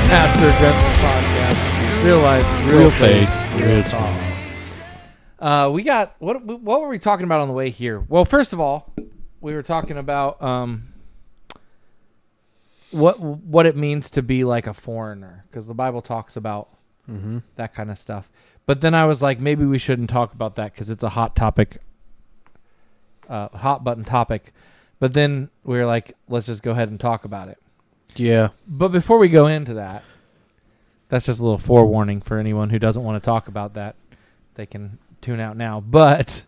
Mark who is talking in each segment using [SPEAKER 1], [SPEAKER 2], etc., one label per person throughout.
[SPEAKER 1] Pastor Aggressive Podcast. Real life, real faith, real talk. We got what were we talking about on the way here? Well, first of all, we were talking about what it means to be like a foreigner, because the Bible talks about that kind of stuff. But then I was like, maybe we shouldn't talk about that because it's a hot topic, hot button topic. But then we were like, let's just go ahead and talk about it.
[SPEAKER 2] Yeah.
[SPEAKER 1] But before we go into that, that's just a little forewarning for anyone who doesn't want to talk about that. They can tune out now. But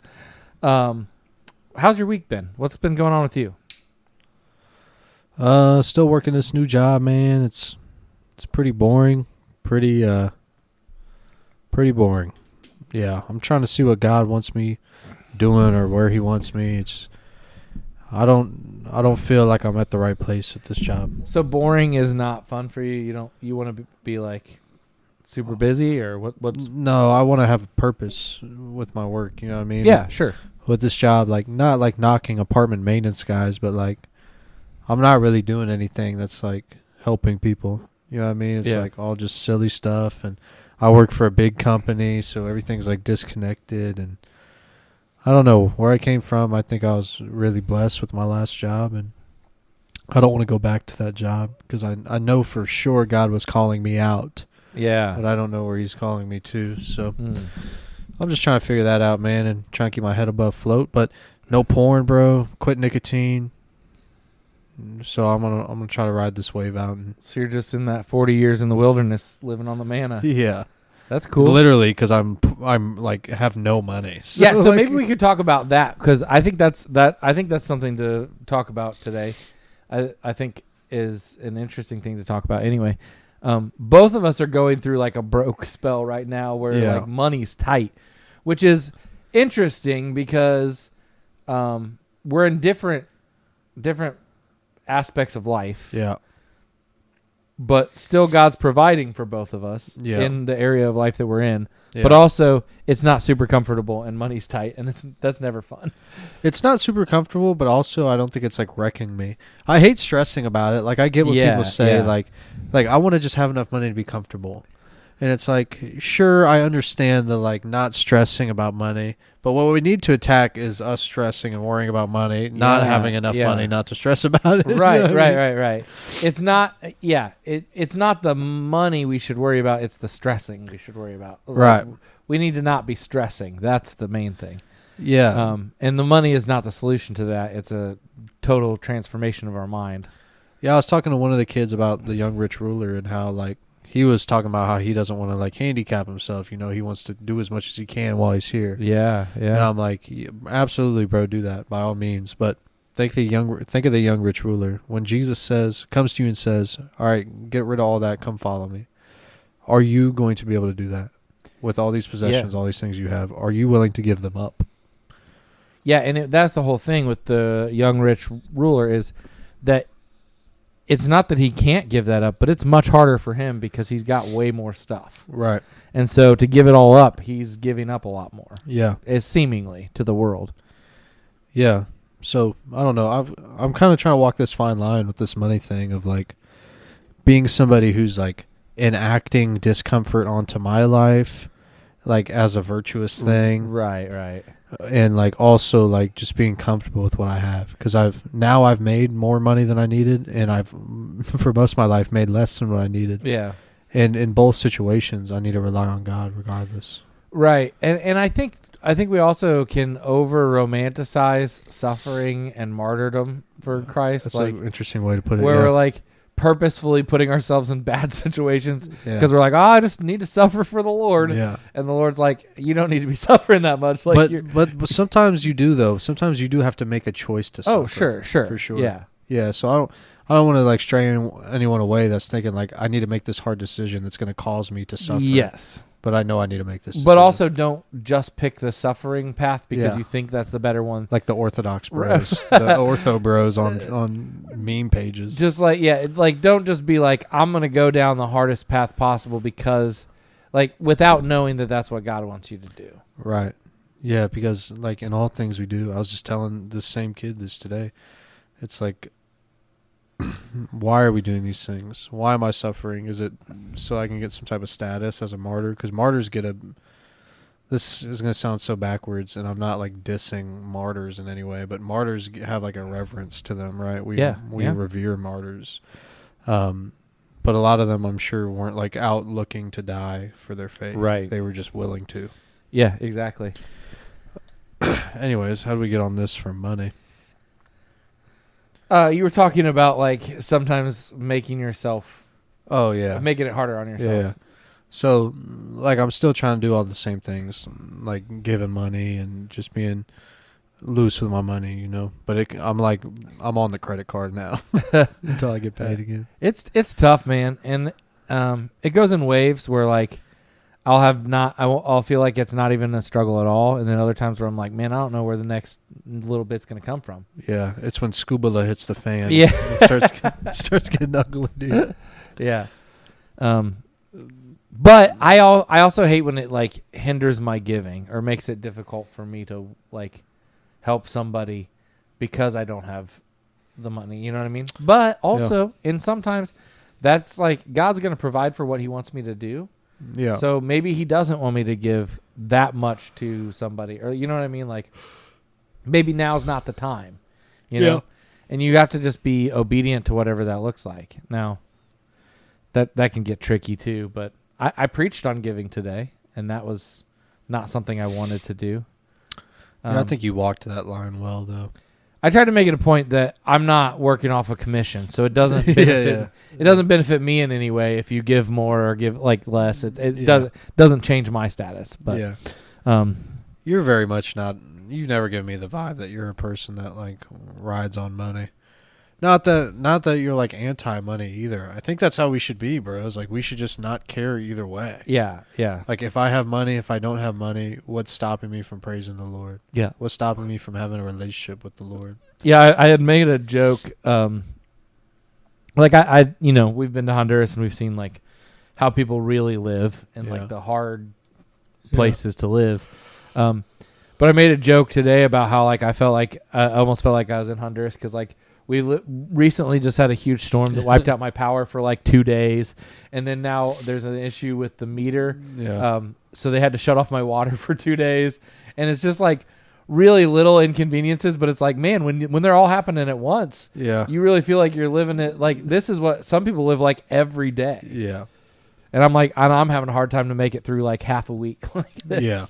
[SPEAKER 1] how's your week been? What's been going on with you?
[SPEAKER 2] Still working this new job, man. It's pretty boring. Pretty boring. Yeah, I'm trying to see what God wants me doing or where he wants me. I don't feel like I'm at the right place at this job.
[SPEAKER 1] So boring is not fun for you. You want to be like super busy, or what's
[SPEAKER 2] No, I want to have a purpose with my work, you know what I mean?
[SPEAKER 1] Yeah, sure.
[SPEAKER 2] With this job, like not like knocking apartment maintenance guys, but like I'm not really doing anything that's like helping people. You know what I mean? It's like all just silly stuff, and I work for a big company, so everything's like disconnected, and I don't know where I came from. I think I was really blessed with my last job, and I don't want to go back to that job because I know for sure God was calling me out.
[SPEAKER 1] Yeah.
[SPEAKER 2] But I don't know where he's calling me to, so I'm just trying to figure that out, man, and trying to keep my head above float. But no porn, bro. Quit nicotine. So I'm gonna try to ride this wave out.
[SPEAKER 1] So you're just in that 40 years in the wilderness living on the manna.
[SPEAKER 2] Yeah.
[SPEAKER 1] That's cool.
[SPEAKER 2] Literally, because I'm like have no money.
[SPEAKER 1] So yeah, so maybe we could talk about that, because I think that's something to talk about today. I think is an interesting thing to talk about. Anyway, both of us are going through like a broke spell right now, where like money's tight, which is interesting because we're in different aspects of life.
[SPEAKER 2] Yeah.
[SPEAKER 1] But still, God's providing for both of us in the area of life that we're in. Yeah. But also, it's not super comfortable, and money's tight, and that's never fun.
[SPEAKER 2] It's not super comfortable, but also I don't think it's like wrecking me. I hate stressing about it. Like I get what people say, like I want to just have enough money to be comfortable. And it's like, sure, I understand the like not stressing about money, but what we need to attack is us stressing and worrying about money, not having enough money not to stress about it.
[SPEAKER 1] Right. It's not, it's not the money we should worry about, it's the stressing we should worry about.
[SPEAKER 2] Right.
[SPEAKER 1] We need to not be stressing. That's the main thing.
[SPEAKER 2] Yeah.
[SPEAKER 1] And the money is not the solution to that. It's a total transformation of our mind.
[SPEAKER 2] Yeah, I was talking to one of the kids about the young rich ruler and how like, he was talking about how he doesn't want to like handicap himself. You know, he wants to do as much as he can while he's here.
[SPEAKER 1] Yeah.
[SPEAKER 2] And I'm like, absolutely, bro, do that by all means. But think of the young rich ruler. When Jesus comes to you and says, "All right, get rid of all that, come follow me." Are you going to be able to do that with all these possessions, all these things you have? Are you willing to give them up?
[SPEAKER 1] Yeah, and that's the whole thing with the young rich ruler is that. It's not that he can't give that up, but it's much harder for him because he's got way more stuff.
[SPEAKER 2] Right.
[SPEAKER 1] And so to give it all up, he's giving up a lot more.
[SPEAKER 2] Yeah.
[SPEAKER 1] It's seemingly to the world.
[SPEAKER 2] Yeah. So, I don't know. I'm kind of trying to walk this fine line with this money thing of like being somebody who's like enacting discomfort onto my life like as a virtuous thing.
[SPEAKER 1] Right.
[SPEAKER 2] And like also like just being comfortable with what I have, because I've made more money than I needed, and I've for most of my life made less than what I needed.
[SPEAKER 1] Yeah.
[SPEAKER 2] And in both situations, I need to rely on God regardless.
[SPEAKER 1] Right. And I think we also can over romanticize suffering and martyrdom for Christ.
[SPEAKER 2] That's
[SPEAKER 1] like
[SPEAKER 2] an interesting way to put it.
[SPEAKER 1] Where we're like purposefully putting ourselves in bad situations because we're like, I just need to suffer for the Lord.
[SPEAKER 2] Yeah.
[SPEAKER 1] And the Lord's like, you don't need to be suffering that much. Like,
[SPEAKER 2] but sometimes you do though. Sometimes you do have to make a choice to suffer.
[SPEAKER 1] Oh, sure.
[SPEAKER 2] For sure.
[SPEAKER 1] Yeah.
[SPEAKER 2] Yeah. So I don't want to like stray anyone away that's thinking like I need to make this hard decision that's going to cause me to suffer.
[SPEAKER 1] Yes.
[SPEAKER 2] But I know I need to make this decision.
[SPEAKER 1] But also don't just pick the suffering path because you think that's the better one.
[SPEAKER 2] Like the Orthodox bros, the ortho bros on meme pages.
[SPEAKER 1] Just like, don't just be like, I'm going to go down the hardest path possible because, like, without knowing that that's what God wants you to do.
[SPEAKER 2] Right. Yeah, because, like, in all things we do, I was just telling this same kid this today. It's like, why are we doing these things? Why am I suffering? Is it so I can get some type of status as a martyr? Because martyrs get a. This is going to sound so backwards, and I'm not like dissing martyrs in any way, but martyrs have like a reverence to them, right? We revere martyrs. But a lot of them, I'm sure, weren't like out looking to die for their faith.
[SPEAKER 1] Right.
[SPEAKER 2] They were just willing to.
[SPEAKER 1] Yeah, exactly.
[SPEAKER 2] Anyways, how do we get on this from money?
[SPEAKER 1] You were talking about like sometimes making yourself.
[SPEAKER 2] Oh yeah,
[SPEAKER 1] making it harder on yourself.
[SPEAKER 2] Yeah. So, like, I'm still trying to do all the same things, like giving money and just being loose with my money, you know. But I'm on the credit card now until I get paid again.
[SPEAKER 1] It's tough, man, and it goes in waves where like I'll feel like it's not even a struggle at all, and then other times where I'm like, man, I don't know where the next little bit's gonna come from.
[SPEAKER 2] Yeah, it's when scuba hits the fan.
[SPEAKER 1] Yeah,
[SPEAKER 2] it starts getting ugly, dude.
[SPEAKER 1] Yeah. But I also hate when it like hinders my giving or makes it difficult for me to like help somebody because I don't have the money. You know what I mean? But also, and sometimes that's like God's going to provide for what He wants me to do.
[SPEAKER 2] Yeah.
[SPEAKER 1] So maybe He doesn't want me to give that much to somebody, or you know what I mean? Like maybe now's not the time. You know? And you have to just be obedient to whatever that looks like. Now, that can get tricky too, but I preached on giving today, and that was not something I wanted to do.
[SPEAKER 2] I think you walked that line well, though.
[SPEAKER 1] I tried to make it a point that I'm not working off a commission, so it doesn't benefit. It doesn't benefit me in any way if you give more or give like less. It doesn't change my status. But
[SPEAKER 2] you're very much not. You've never given me the vibe that you're a person that like rides on money. Not that you're like anti-money either. I think that's how we should be, bros. Like we should just not care either way.
[SPEAKER 1] Yeah, yeah.
[SPEAKER 2] Like if I have money, if I don't have money, what's stopping me from praising the Lord?
[SPEAKER 1] Yeah.
[SPEAKER 2] What's stopping me from having a relationship with the Lord?
[SPEAKER 1] Yeah, I had made a joke. Like I we've been to Honduras and we've seen like how people really live and like the hard places to live. But I made a joke today about how like I almost felt like I was in Honduras because like. We recently just had a huge storm that wiped out my power for like 2 days. And then now there's an issue with the meter.
[SPEAKER 2] Yeah.
[SPEAKER 1] So they had to shut off my water for 2 days. And it's just like really little inconveniences. But it's like, man, when they're all happening at once, you really feel like you're living it. Like this is what some people live like every day.
[SPEAKER 2] Yeah.
[SPEAKER 1] And I'm like, I'm having a hard time to make it through like half a week like this.
[SPEAKER 2] Yeah.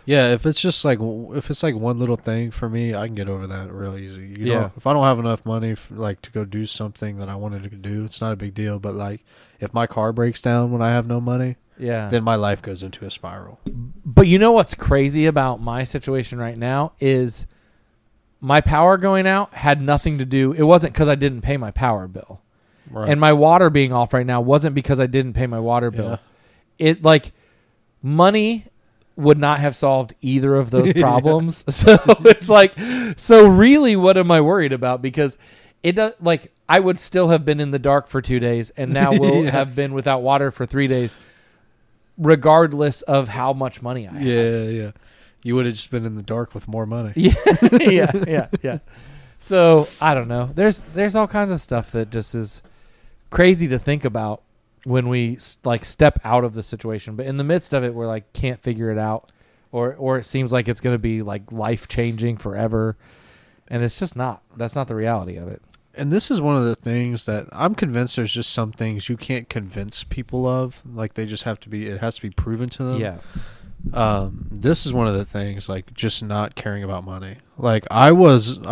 [SPEAKER 2] Yeah, if it's like one little thing for me, I can get over that real easy. You know, if I don't have enough money like to go do something that I wanted to do, it's not a big deal. But like, if my car breaks down when I have no money, then my life goes into a spiral.
[SPEAKER 1] But you know what's crazy about my situation right now is my power going out had nothing to do. It wasn't because I didn't pay my power bill, and my water being off right now wasn't because I didn't pay my water bill. It like money would not have solved either of those problems. So it's like, so really what am I worried about? Because it does like, I would still have been in the dark for 2 days and now will have been without water for 3 days, regardless of how much money I have.
[SPEAKER 2] Yeah. You would have just been in the dark with more money.
[SPEAKER 1] Yeah. So I don't know. There's all kinds of stuff that just is crazy to think about when we like step out of the situation, but in the midst of it, we're like can't figure it out, or it seems like it's going to be like life changing forever, and it's just not. That's not the reality of it.
[SPEAKER 2] And this is one of the things that I'm convinced there's just some things you can't convince people of. Like they just have to be. It has to be proven to them.
[SPEAKER 1] Yeah.
[SPEAKER 2] This is one of the things like just not caring about money. Like I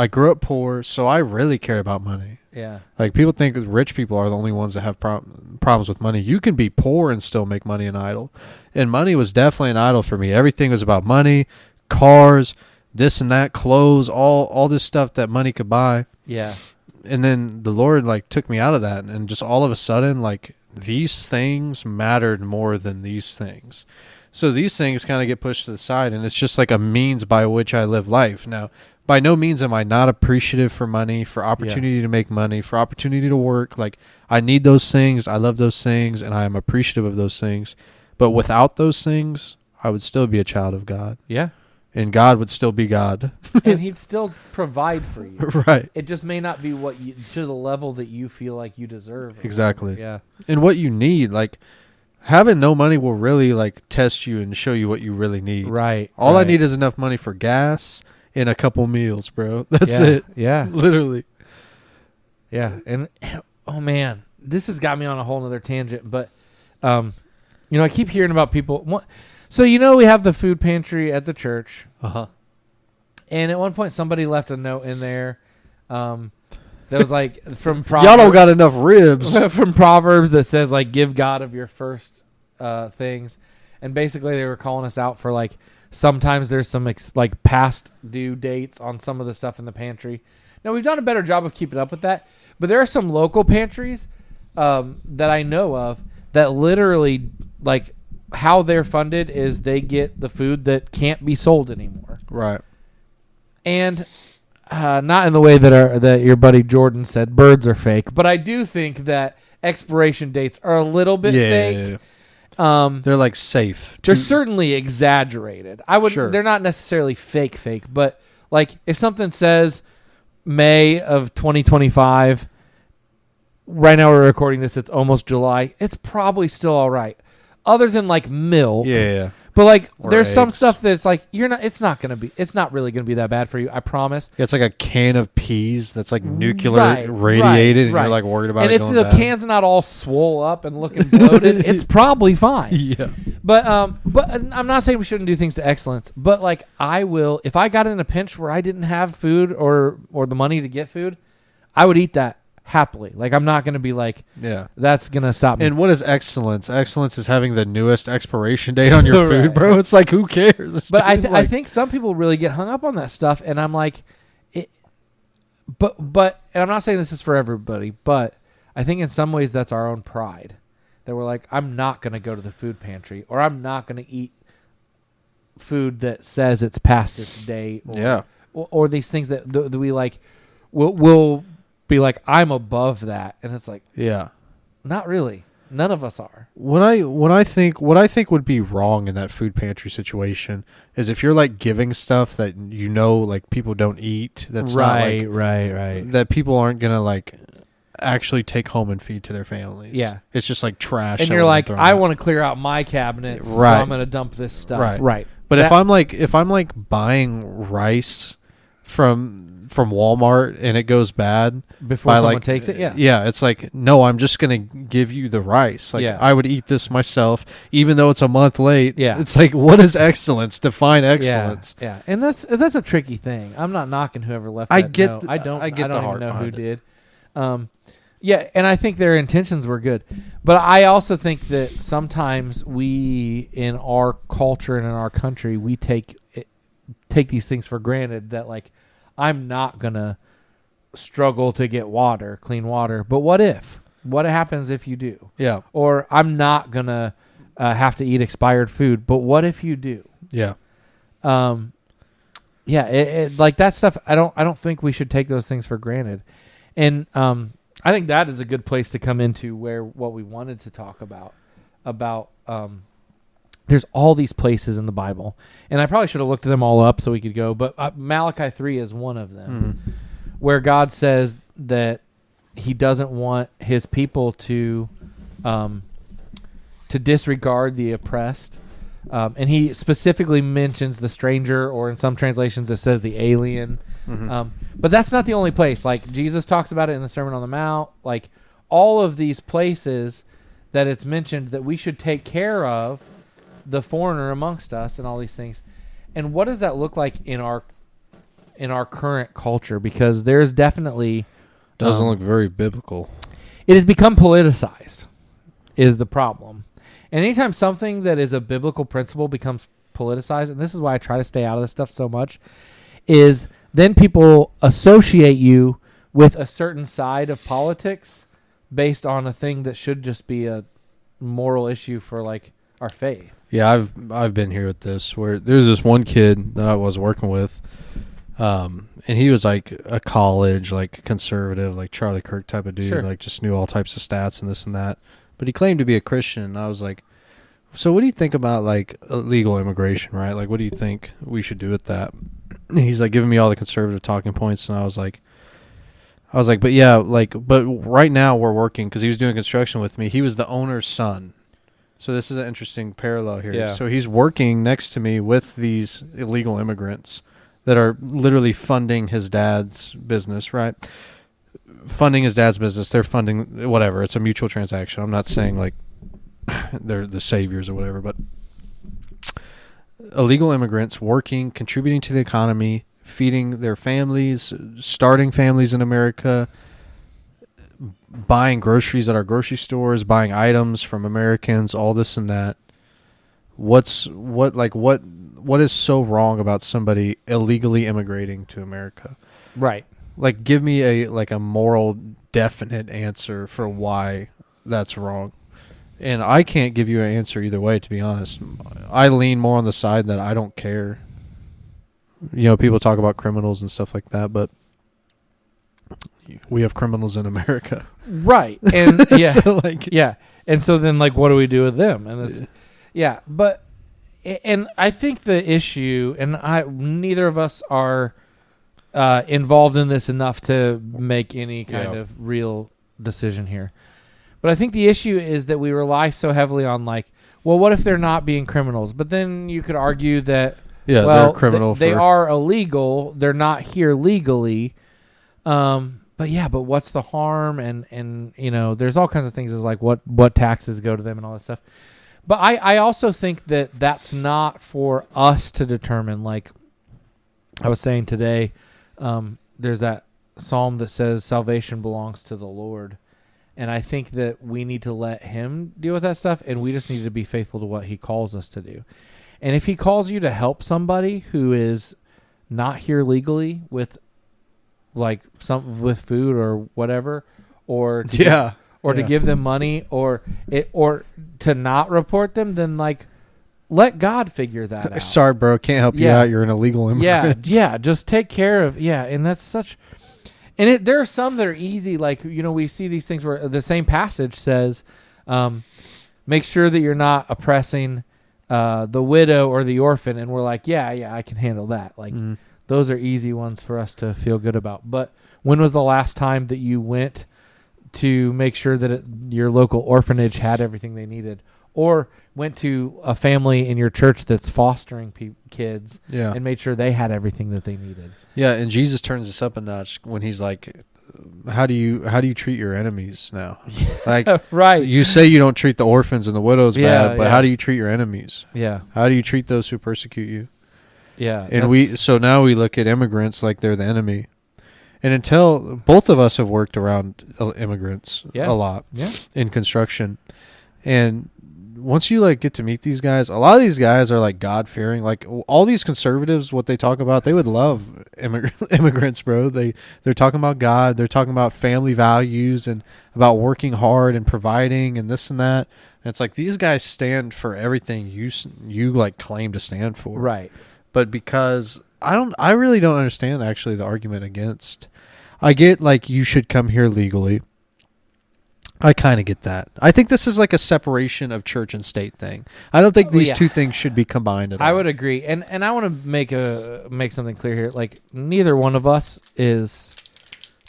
[SPEAKER 2] grew up poor, so I really cared about money.
[SPEAKER 1] Yeah.
[SPEAKER 2] Like people think rich people are the only ones that have problems with money. You can be poor and still make money an idol. And money was definitely an idol for me. Everything was about money, cars, this and that, clothes, all this stuff that money could buy.
[SPEAKER 1] Yeah.
[SPEAKER 2] And then the Lord like took me out of that, and just all of a sudden like these things mattered more than these things. So these things kind of get pushed to the side, and it's just like a means by which I live life. Now, by no means am I not appreciative for money, for opportunity to make money, for opportunity to work. Like, I need those things. I love those things, and I am appreciative of those things. But without those things, I would still be a child of God.
[SPEAKER 1] Yeah.
[SPEAKER 2] and God would still be God.
[SPEAKER 1] And he'd still provide for you.
[SPEAKER 2] Right.
[SPEAKER 1] It just may not be what you to the level that you feel like you deserve.
[SPEAKER 2] Exactly.
[SPEAKER 1] Yeah.
[SPEAKER 2] And what you need, like having no money will really like test you and show you what you really need.
[SPEAKER 1] Right.
[SPEAKER 2] All I
[SPEAKER 1] right.
[SPEAKER 2] need is enough money for gas and a couple meals, bro. That's
[SPEAKER 1] Yeah,
[SPEAKER 2] it.
[SPEAKER 1] Yeah.
[SPEAKER 2] Literally.
[SPEAKER 1] Yeah. And oh man, this has got me on a whole nother tangent, but I keep hearing about people. So we have the food pantry at the church.
[SPEAKER 2] Uh-huh.
[SPEAKER 1] And at one point, somebody left a note in there that was like from Proverbs.
[SPEAKER 2] Y'all don't got enough ribs.
[SPEAKER 1] From Proverbs that says like give God of your first things, and basically they were calling us out for like sometimes there's some like past due dates on some of the stuff in the pantry. Now we've done a better job of keeping up with that, but there are some local pantries that I know of that literally like how they're funded is they get the food that can't be sold anymore.
[SPEAKER 2] Right.
[SPEAKER 1] And not in the way that your buddy Jordan said, birds are fake. But I do think that expiration dates are a little bit fake.
[SPEAKER 2] Yeah. They're like safe.
[SPEAKER 1] They're certainly exaggerated.
[SPEAKER 2] Sure.
[SPEAKER 1] They're not necessarily fake, but like if something says May of 2025, right now we're recording this, it's almost July. It's probably still all right. Other than like milk.
[SPEAKER 2] Yeah.
[SPEAKER 1] But like
[SPEAKER 2] Or
[SPEAKER 1] there's some
[SPEAKER 2] eggs.
[SPEAKER 1] stuff that's like it's not really gonna be that bad for you, I promise.
[SPEAKER 2] It's like a can of peas that's like nuclear radiated and you're like worried about
[SPEAKER 1] and
[SPEAKER 2] it
[SPEAKER 1] if
[SPEAKER 2] going
[SPEAKER 1] the
[SPEAKER 2] bad.
[SPEAKER 1] can's not all swole up and looking bloated, it's probably fine.
[SPEAKER 2] Yeah.
[SPEAKER 1] But I'm not saying we shouldn't do things to excellence, but like I will, if I got in a pinch where I didn't have food or the money to get food, I would eat that happily. Like I'm not going to be like, that's going to stop me.
[SPEAKER 2] And what is excellence? Excellence is having the newest expiration date on your food,
[SPEAKER 1] Right.
[SPEAKER 2] bro. It's like, who cares?
[SPEAKER 1] But
[SPEAKER 2] dude?
[SPEAKER 1] I think some people really get hung up on that stuff, and I'm like, but and I'm not saying this is for everybody, but I think in some ways that's our own pride. That we're like, I'm not going to go to the food pantry, or I'm not going to eat food that says it's past its date. Or these things that we like, we'll be like, I'm above that, and it's like, not really. None of us are.
[SPEAKER 2] What I think would be wrong in that food pantry situation is if you're like giving stuff that like people don't eat. That's
[SPEAKER 1] right.
[SPEAKER 2] That people aren't gonna like actually take home and feed to their families.
[SPEAKER 1] Yeah,
[SPEAKER 2] it's just like trash.
[SPEAKER 1] And you're like, I want to clear out my cabinets, so I'm gonna dump this stuff. Right.
[SPEAKER 2] But if I'm like buying rice from Walmart and it goes bad
[SPEAKER 1] before someone takes it,
[SPEAKER 2] it's like, no, I'm just gonna give you the rice. Like I would eat this myself, even though it's a month late. It's like, what is excellence? Define excellence.
[SPEAKER 1] And that's a tricky thing. I'm not knocking whoever left.
[SPEAKER 2] I
[SPEAKER 1] that
[SPEAKER 2] get
[SPEAKER 1] note.
[SPEAKER 2] the,
[SPEAKER 1] I don't
[SPEAKER 2] hard
[SPEAKER 1] even know who
[SPEAKER 2] it.
[SPEAKER 1] did. And I think their intentions were good, but I also think that sometimes we, in our culture and in our country, we take these things for granted. That like, I'm not gonna struggle to get clean water, but what if? What happens if you do?
[SPEAKER 2] Yeah.
[SPEAKER 1] Or I'm not gonna have to eat expired food, but what if you do?
[SPEAKER 2] Yeah.
[SPEAKER 1] Like that stuff. I don't think we should take those things for granted, and I think that is a good place to come into what we wanted to talk about. There's all these places in the Bible, and I probably should have looked them all up so we could go, but Malachi 3 is one of them, where God says that he doesn't want his people to disregard the oppressed. And he specifically mentions the stranger, or in some translations it says the alien. But that's not the only place. Like Jesus talks about it in the Sermon on the Mount. Like all of these places that it's mentioned that we should take care of the foreigner amongst us and all these things. And what does that look like in our current culture? Because there's definitely
[SPEAKER 2] doesn't look very biblical.
[SPEAKER 1] It has become politicized is the problem. And anytime something that is a biblical principle becomes politicized, and this is why I try to stay out of this stuff so much, is then people associate you with a certain side of politics based on a thing that should just be a moral issue for like our faith.
[SPEAKER 2] Yeah, I've been here with this, where there's this one kid that I was working with, and he was like a college, like conservative, like Charlie Kirk type of dude, like just knew all types of stats and this and that. But he claimed to be a Christian, and I was like, So what do you think about like illegal immigration, right? Like, what do you think we should do with that? And he's like giving me all the conservative talking points, and I was like, but yeah, like, but right now we're working because he was doing construction with me. He was the owner's son. So this is an interesting parallel here.
[SPEAKER 1] Yeah.
[SPEAKER 2] So he's working next to me with these illegal immigrants that are literally funding his dad's business, right? Funding his dad's business. They're funding whatever. It's a mutual transaction. I'm not saying like they're the saviors or whatever, but illegal immigrants working, contributing to the economy, feeding their families, starting families in America, buying groceries at our grocery stores, buying items from Americans, all this and that. What is so wrong about somebody illegally immigrating to America?
[SPEAKER 1] Right.
[SPEAKER 2] Like, give me a moral definite answer for why that's wrong. And I can't give you an answer either way, to be honest. I lean more on the side that I don't care. You know, people talk about criminals and stuff like that, but we have criminals in America.
[SPEAKER 1] Right. And yeah.
[SPEAKER 2] So, like,
[SPEAKER 1] yeah. And so then, like, what do we do with them? And it's, yeah. But, and I think the issue, and neither of us are involved in this enough to make any kind of real decision here. But I think the issue is that we rely so heavily on, like, well, what if they're not being criminals? But then you could argue that,
[SPEAKER 2] yeah,
[SPEAKER 1] well,
[SPEAKER 2] they're criminal.
[SPEAKER 1] They are illegal. They're not here legally. But yeah, but what's the harm? And you know, there's all kinds of things as like what taxes go to them and all that stuff. But I also think that that's not for us to determine. Like I was saying today, there's that psalm that says salvation belongs to the Lord. And I think that we need to let him deal with that stuff, and we just need to be faithful to what he calls us to do. And if he calls you to help somebody who is not here legally with like something with food or whatever, or to to give them money or to not report them, then like let God figure that out.
[SPEAKER 2] Sorry, bro, can't help you out. You're an illegal immigrant.
[SPEAKER 1] Yeah, just take care of and that's such. And there are some that are easy, like, you know, we see these things where the same passage says, make sure that you're not oppressing the widow or the orphan. And we're like, yeah, I can handle that. Like, those are easy ones for us to feel good about. But when was the last time that you went to make sure that your local orphanage had everything they needed? Or went to a family in your church that's fostering kids and made sure they had everything that they needed.
[SPEAKER 2] Yeah, and Jesus turns this up a notch when he's like, how do you treat your enemies now? Like,
[SPEAKER 1] right.
[SPEAKER 2] You say you don't treat the orphans and the widows bad, but how do you treat your enemies?
[SPEAKER 1] Yeah.
[SPEAKER 2] How do you treat those who persecute you?
[SPEAKER 1] Yeah.
[SPEAKER 2] And so now we look at immigrants like they're the enemy. And until both of us have worked around immigrants a lot in construction. And once you like get to meet these guys, a lot of these guys are like God fearing. Like all these conservatives, what they talk about, they would love immigrants, bro. They're talking about God. They're talking about family values and about working hard and providing and this and that. And it's like these guys stand for everything you like claim to stand for.
[SPEAKER 1] Right.
[SPEAKER 2] But because I really don't understand actually the argument against. I get like you should come here legally. I kind of get that. I think this is like a separation of church and state thing. I don't think these two things should be combined at all.
[SPEAKER 1] I would agree. And I want to make something clear here. Like neither one of us is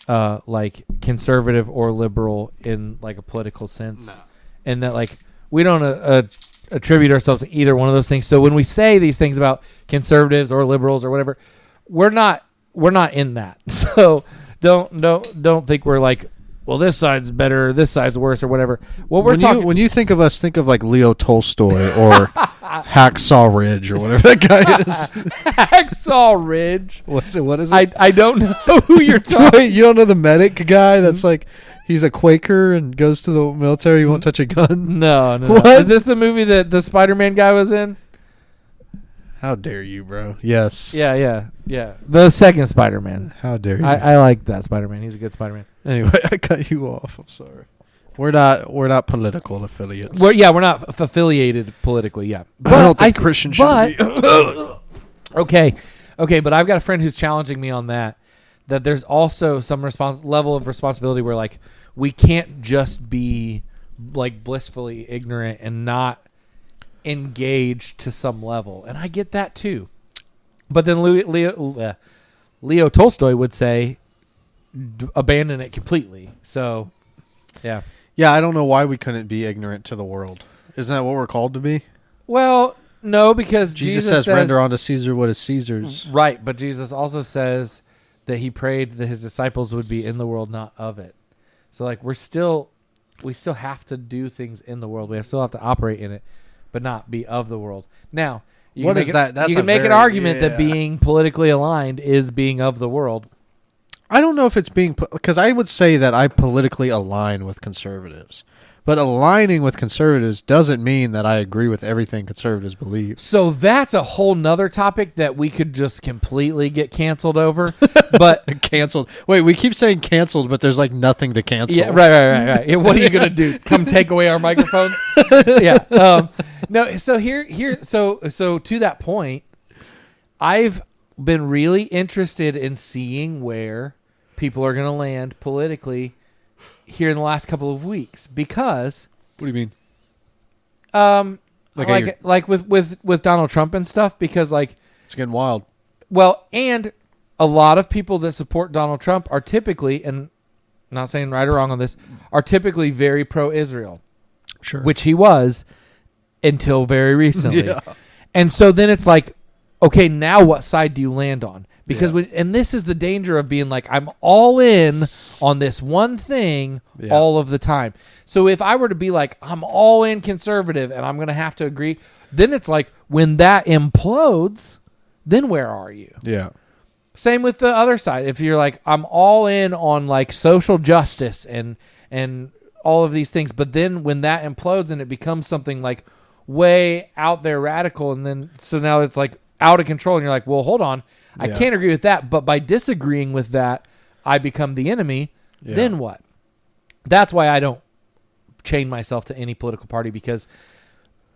[SPEAKER 1] like conservative or liberal in like a political sense. No. And that like we don't attribute ourselves to either one of those things. So when we say these things about conservatives or liberals or whatever, we're not in that. So don't think we're like, well, this side's better, this side's worse, or whatever. Well,
[SPEAKER 2] when you think of us, think of like Leo Tolstoy or Hacksaw Ridge or whatever that guy is.
[SPEAKER 1] Hacksaw Ridge.
[SPEAKER 2] What is it?
[SPEAKER 1] I don't know who you're talking.
[SPEAKER 2] Wait, you don't know the medic guy that's like he's a Quaker and goes to the military. He won't touch a gun.
[SPEAKER 1] No.
[SPEAKER 2] What?
[SPEAKER 1] Is this the movie that the Spider-Man guy was in?
[SPEAKER 2] How dare you, bro? Yes.
[SPEAKER 1] Yeah. The second Spider-Man.
[SPEAKER 2] How dare you?
[SPEAKER 1] I like that Spider-Man. He's a good Spider-Man.
[SPEAKER 2] Anyway, I cut you off. I'm sorry. We're not political affiliates.
[SPEAKER 1] We're not affiliated politically. Yeah,
[SPEAKER 2] but I don't think Christians should be.
[SPEAKER 1] Okay, but I've got a friend who's challenging me on that. That there's also some level of responsibility where like we can't just be like blissfully ignorant and not engaged to some level, and I get that too. But then Leo Tolstoy would say, abandon it completely. So, yeah.
[SPEAKER 2] Yeah, I don't know why we couldn't be ignorant to the world. Isn't that what we're called to be?
[SPEAKER 1] Well, no, because
[SPEAKER 2] Jesus says, render unto Caesar what is Caesar's.
[SPEAKER 1] Right, but Jesus also says that he prayed that his disciples would be in the world, not of it. So, like, we still have to do things in the world. We still have to operate in it, but not be of the world. Now, you can make an argument that being politically aligned is being of the world.
[SPEAKER 2] I don't know if it's being, because I would say that I politically align with conservatives. But aligning with conservatives doesn't mean that I agree with everything conservatives believe.
[SPEAKER 1] So that's a whole nother topic that we could just completely get canceled over. But
[SPEAKER 2] canceled. Wait, we keep saying canceled, but there's like nothing to cancel.
[SPEAKER 1] Yeah, right. Yeah, what are you gonna do? Come take away our microphones? Yeah. No. So so to that point, I've been really interested in seeing where people are gonna land politically here in the last couple of weeks, because
[SPEAKER 2] what do you mean?
[SPEAKER 1] Like with Donald Trump and stuff, because like
[SPEAKER 2] it's getting wild.
[SPEAKER 1] Well, and a lot of people that support Donald Trump are typically, and I'm not saying right or wrong on this, are typically very pro-Israel.
[SPEAKER 2] Sure.
[SPEAKER 1] Which he was until very recently.
[SPEAKER 2] Yeah.
[SPEAKER 1] And so then it's like, okay, now what side do you land on? Because and this is the danger of being like, I'm all in on this one thing all of the time. So if I were to be like, I'm all in conservative and I'm going to have to agree, then it's like, when that implodes, then where are you?
[SPEAKER 2] Yeah.
[SPEAKER 1] Same with the other side. If you're like, I'm all in on like social justice and all of these things, but then when that implodes and it becomes something like way out there radical, and then so now it's like out of control, and you're like, well, hold on. I can't agree with that, but by disagreeing with that, I become the enemy. Yeah. Then what? That's why I don't chain myself to any political party, because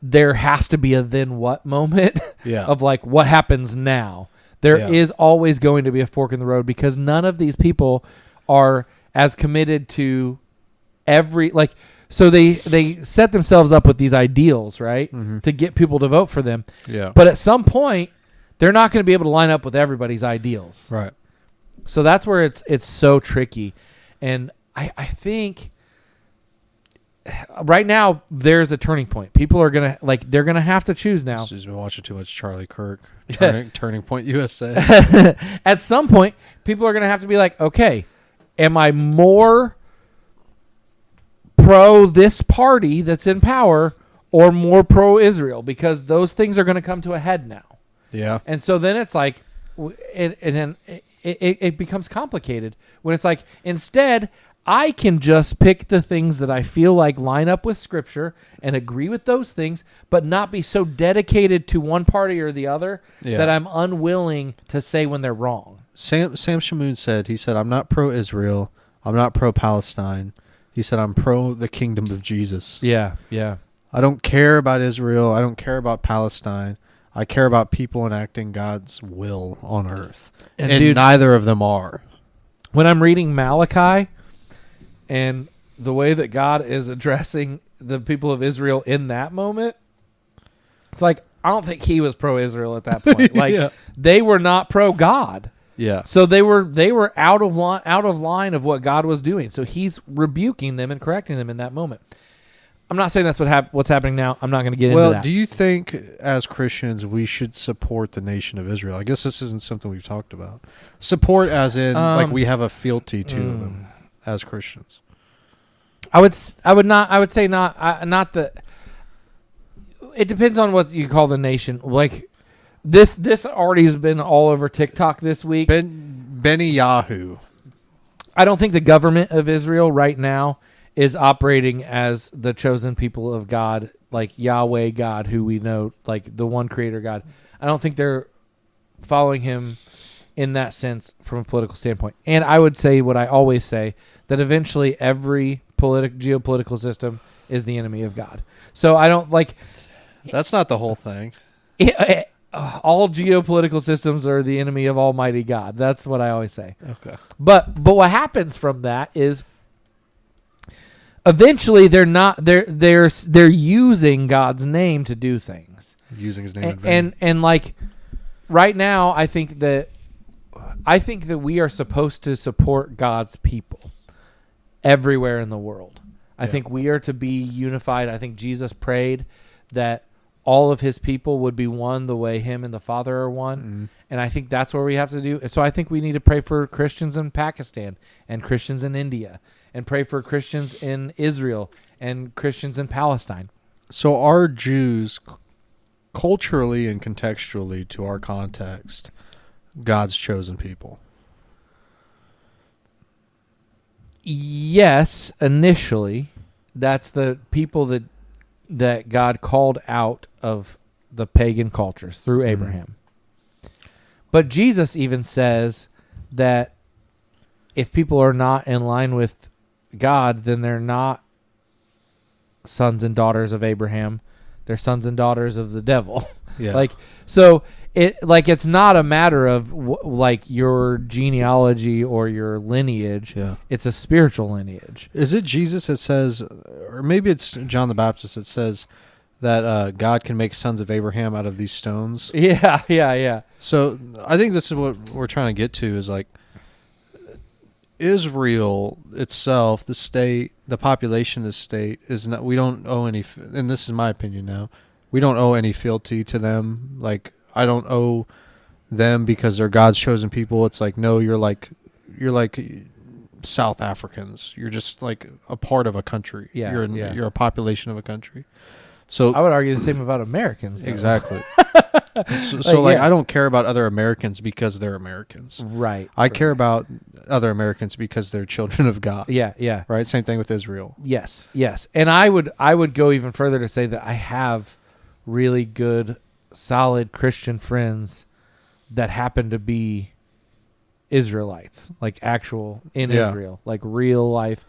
[SPEAKER 1] there has to be a then what moment of like, what happens now? There is always going to be a fork in the road, because none of these people are as committed to so they set themselves up with these ideals, right? Mm-hmm. To get people to vote for them. Yeah. But at some point, they're not going to be able to line up with everybody's ideals.
[SPEAKER 2] Right.
[SPEAKER 1] So that's where it's so tricky. And I think right now there's a turning point. People are going to they're going to have to choose now.
[SPEAKER 2] She's been watching too much Charlie Kirk. Turning Point USA.
[SPEAKER 1] At some point, people are going to have to be like, okay, am I more pro this party that's in power or more pro Israel? Because those things are going to come to a head now.
[SPEAKER 2] Yeah.
[SPEAKER 1] And so then it's like, it becomes complicated when it's like, instead, I can just pick the things that I feel like line up with Scripture and agree with those things, but not be so dedicated to one party or the other that I'm unwilling to say when they're wrong.
[SPEAKER 2] Sam Shamoun said, I'm not pro-Israel. I'm not pro-Palestine. He said, I'm pro the kingdom of Jesus.
[SPEAKER 1] Yeah, yeah.
[SPEAKER 2] I don't care about Israel. I don't care about Palestine. I care about people enacting God's will on earth. And dude, neither of them are.
[SPEAKER 1] When I'm reading Malachi and the way that God is addressing the people of Israel in that moment, it's like, I don't think he was pro-Israel at that point. Like they were not pro-God.
[SPEAKER 2] Yeah.
[SPEAKER 1] So they were out of line of what God was doing. So he's rebuking them and correcting them in that moment. I'm not saying that's what's happening now. I'm not going to get into that.
[SPEAKER 2] Well, do you think as Christians we should support the nation of Israel? I guess this isn't something we've talked about. Support as in like we have a fealty to them as Christians.
[SPEAKER 1] I would say not. Not the. It depends on what you call the nation. Like this already has been all over TikTok this week.
[SPEAKER 2] Benny Yahoo.
[SPEAKER 1] I don't think the government of Israel right now is operating as the chosen people of God, like Yahweh God, who we know, like the one creator God. I don't think they're following him in that sense from a political standpoint. And I would say what I always say, that eventually every geopolitical system is the enemy of God. So I don't like...
[SPEAKER 2] That's not the whole thing.
[SPEAKER 1] All geopolitical systems are the enemy of Almighty God. That's what I always say.
[SPEAKER 2] Okay.
[SPEAKER 1] But what happens from that is... eventually they're not. They're using God's name to do things.
[SPEAKER 2] Using His name in vain.
[SPEAKER 1] And like right now, I think that we are supposed to support God's people everywhere in the world. I think we are to be unified. I think Jesus prayed that all of His people would be one the way Him and the Father are one. Mm-hmm. And I think that's what we have to do. So I think we need to pray for Christians in Pakistan and Christians in India and pray for Christians in Israel and Christians in Palestine.
[SPEAKER 2] So are Jews culturally and contextually to our context God's chosen people?
[SPEAKER 1] Yes, initially. That's the people that God called out of the pagan cultures through Abraham. But Jesus even says that if people are not in line with God, then they're not sons and daughters of Abraham. They're sons and daughters of the devil.
[SPEAKER 2] Yeah.
[SPEAKER 1] It's not a matter of your genealogy or your lineage.
[SPEAKER 2] Yeah.
[SPEAKER 1] It's a spiritual lineage.
[SPEAKER 2] Is it Jesus that says, or maybe it's John the Baptist that says that God can make sons of Abraham out of these stones?
[SPEAKER 1] Yeah.
[SPEAKER 2] So I think this is what we're trying to get to is like Israel itself, the state, the population of the state is not, we don't owe any, and this is my opinion now, we don't owe any fealty to them. Like, I don't owe them because they're God's chosen people. It's like, no, you're like South Africans. You're just like a part of a country.
[SPEAKER 1] Yeah,
[SPEAKER 2] you're a population of a country. So
[SPEAKER 1] I would argue the same about Americans, though.
[SPEAKER 2] Exactly. So I don't care about other Americans because they're Americans.
[SPEAKER 1] Right.
[SPEAKER 2] I care about other Americans because they're children of God.
[SPEAKER 1] Yeah.
[SPEAKER 2] Right? Same thing with Israel.
[SPEAKER 1] Yes. And I would go even further to say that I have really good, solid Christian friends that happen to be Israelites, like actual in Israel, like real life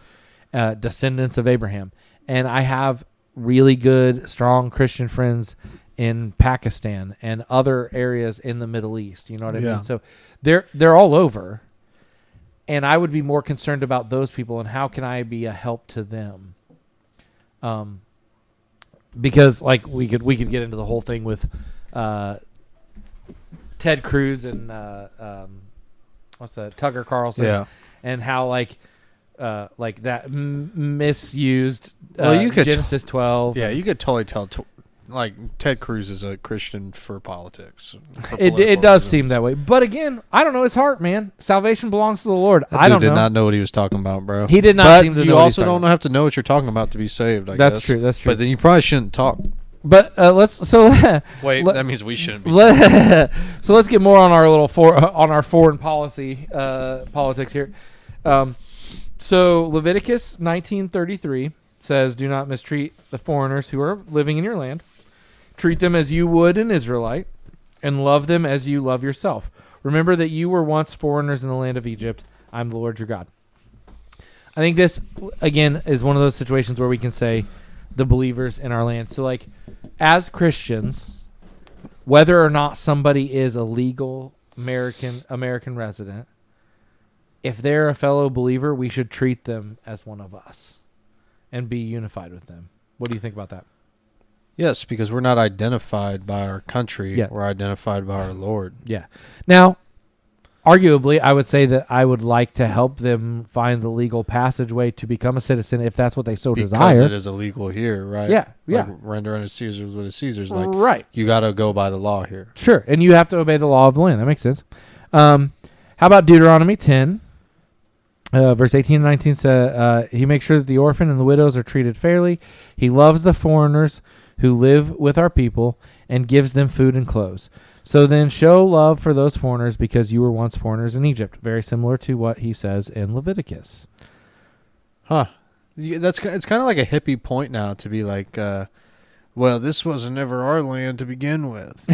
[SPEAKER 1] descendants of Abraham. And I have really good, strong Christian friends in Pakistan and other areas in the Middle East. You know what I mean? So they're all over. And I would be more concerned about those people and how can I be a help to them. Because like we could get into the whole thing with Ted Cruz and what's that, Tucker Carlson, and how like that misused Genesis 12.
[SPEAKER 2] Yeah, you could totally tell. Like Ted Cruz is a Christian for politics.
[SPEAKER 1] It does seem that way, but again, I don't know his heart, man. Salvation belongs to the Lord.
[SPEAKER 2] I did not know what he was talking about, bro.
[SPEAKER 1] He did not
[SPEAKER 2] but
[SPEAKER 1] seem to know.
[SPEAKER 2] You
[SPEAKER 1] what
[SPEAKER 2] also
[SPEAKER 1] he was
[SPEAKER 2] don't have to know what you're talking about to be saved. I
[SPEAKER 1] That's
[SPEAKER 2] guess.
[SPEAKER 1] true. That's true.
[SPEAKER 2] But then you probably shouldn't talk.
[SPEAKER 1] But
[SPEAKER 2] wait. That means we shouldn't be.
[SPEAKER 1] So let's get more on our on our foreign policy politics here. So Leviticus 19:33 says, "Do not mistreat the foreigners who are living in your land. Treat them as you would an Israelite, and love them as you love yourself. Remember that you were once foreigners in the land of Egypt. I'm the Lord your God." I think this, again, is one of those situations where we can say the believers in our land. So, like, as Christians, whether or not somebody is a legal American resident, if they're a fellow believer, we should treat them as one of us and be unified with them. What do you think about that?
[SPEAKER 2] Yes, because we're not identified by our country.
[SPEAKER 1] Yeah.
[SPEAKER 2] We're identified by our Lord.
[SPEAKER 1] Yeah. Now, arguably, I would say that I would like to help them find the legal passageway to become a citizen if that's what they so desire.
[SPEAKER 2] Because it is illegal here, right?
[SPEAKER 1] Yeah.
[SPEAKER 2] Like, render unto Caesar's what is Caesar's. Like,
[SPEAKER 1] right.
[SPEAKER 2] You got to go by the law here.
[SPEAKER 1] Sure, and you have to obey the law of the land. That makes sense. How about Deuteronomy 10? Verse 18 and 19 says, he makes sure that the orphan and the widows are treated fairly. He loves the foreigners who live with our people and gives them food and clothes. So then show love for those foreigners because you were once foreigners in Egypt. Very similar to what he says in Leviticus.
[SPEAKER 2] Huh. It's kind of like a hippie point now to be like, well, this wasn't ever our land to begin with.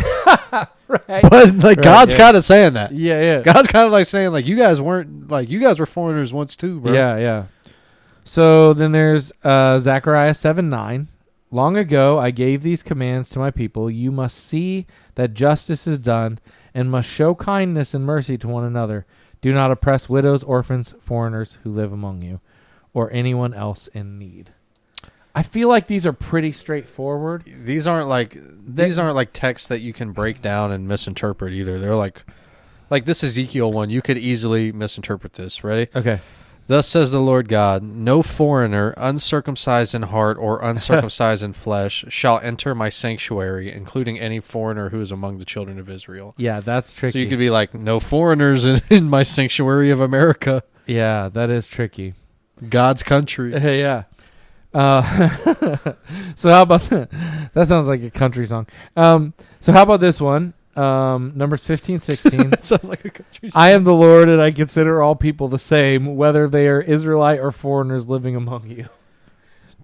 [SPEAKER 1] Right.
[SPEAKER 2] But like God's kind of saying that.
[SPEAKER 1] Yeah.
[SPEAKER 2] God's kind of like saying like you guys were foreigners once too, bro.
[SPEAKER 1] Yeah. So then there's Zechariah 7:9. Long ago I gave these commands to my people. You must see that justice is done and must show kindness and mercy to one another. Do not oppress widows, orphans, foreigners who live among you. or anyone else in need. I feel like these are pretty straightforward.
[SPEAKER 2] These aren't like texts that you can break down and misinterpret either. They're like this Ezekiel one. You could easily misinterpret this. Ready?
[SPEAKER 1] Okay.
[SPEAKER 2] Thus says the Lord God, no foreigner, uncircumcised in heart or uncircumcised in flesh, shall enter my sanctuary, including any foreigner who is among the children of Israel.
[SPEAKER 1] Yeah, that's tricky.
[SPEAKER 2] So you could be like, no foreigners in my sanctuary of America.
[SPEAKER 1] Yeah, that is tricky.
[SPEAKER 2] God's country.
[SPEAKER 1] Yeah. So how about that? Sounds like a country song. So how about this one? Numbers 15, 16.
[SPEAKER 2] That sounds like a country song.
[SPEAKER 1] I am the Lord, and I consider all people the same, whether they are Israelite or foreigners living among you.